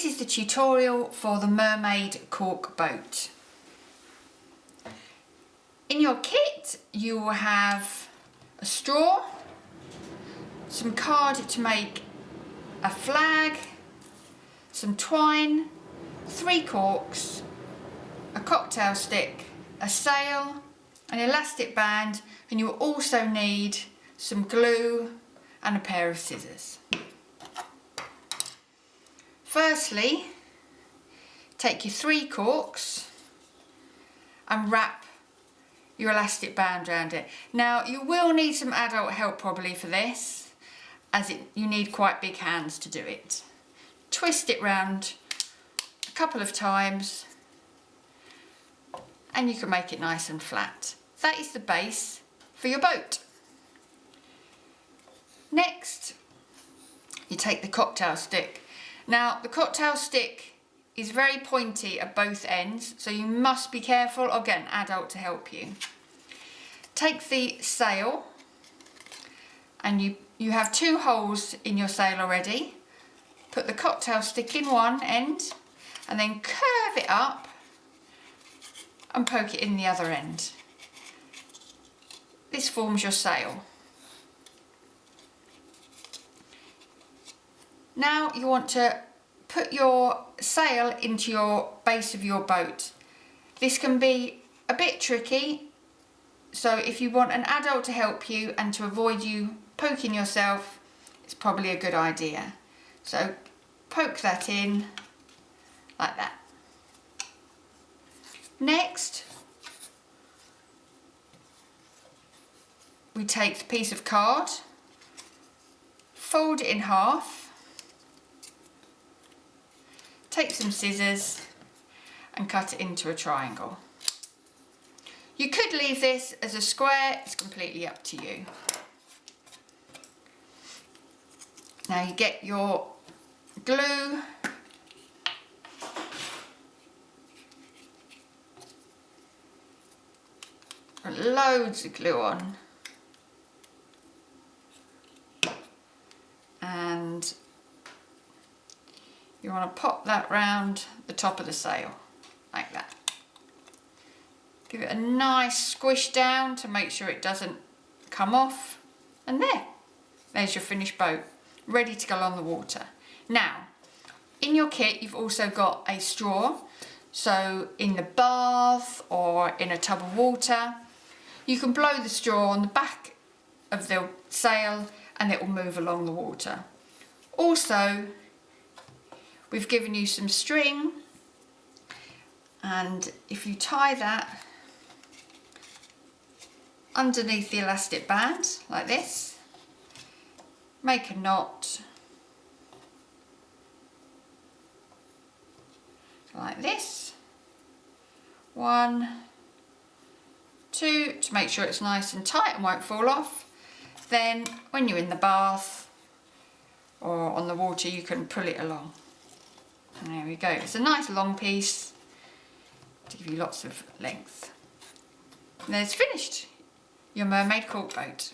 this is the tutorial for the Mermaid Cork boat. In your kit you will have a straw, some card to make a flag, some twine, 3 corks, a cocktail stick, a sail, an elastic band, and you will also need some glue and a pair of scissors. Firstly, take your 3 corks and wrap your elastic band around it. Now you will need some adult help probably for this, as you need quite big hands to do it. Twist it round a couple of times and you can make it nice and flat. That is the base for your boat. Next, you take the cocktail stick. Now the cocktail stick is very pointy at both ends, so you must be careful, or get an adult to help you. Take the sail, and you have 2 holes in your sail already. Put the cocktail stick in one end and then curve it up and poke it in the other end. This forms your sail. Now you want to put your sail into your base of your boat. This can be a bit tricky, so if you want an adult to help you and to avoid you poking yourself, it's probably a good idea. So poke that in like that. Next, we take the piece of card, fold it in half, take some scissors and cut it into a triangle. You could leave this as a square, it's completely up to you. Now you get your glue, put loads of glue on, and you want to pop that round the top of the sail, like that. Give it a nice squish down to make sure it doesn't come off, and there's your finished boat, ready to go on the water. Now, in your kit you've also got a straw, so in the bath or in a tub of water, you can blow the straw on the back of the sail and it will move along the water. Also, we've given you some string, and if you tie that underneath the elastic band like this, make a knot like this, 1, 2, to make sure it's nice and tight and won't fall off. Then when you're in the bath or on the water you can pull it along. And there we go, it's a nice long piece to give you lots of length. And there's finished your Mermaid Cork boat.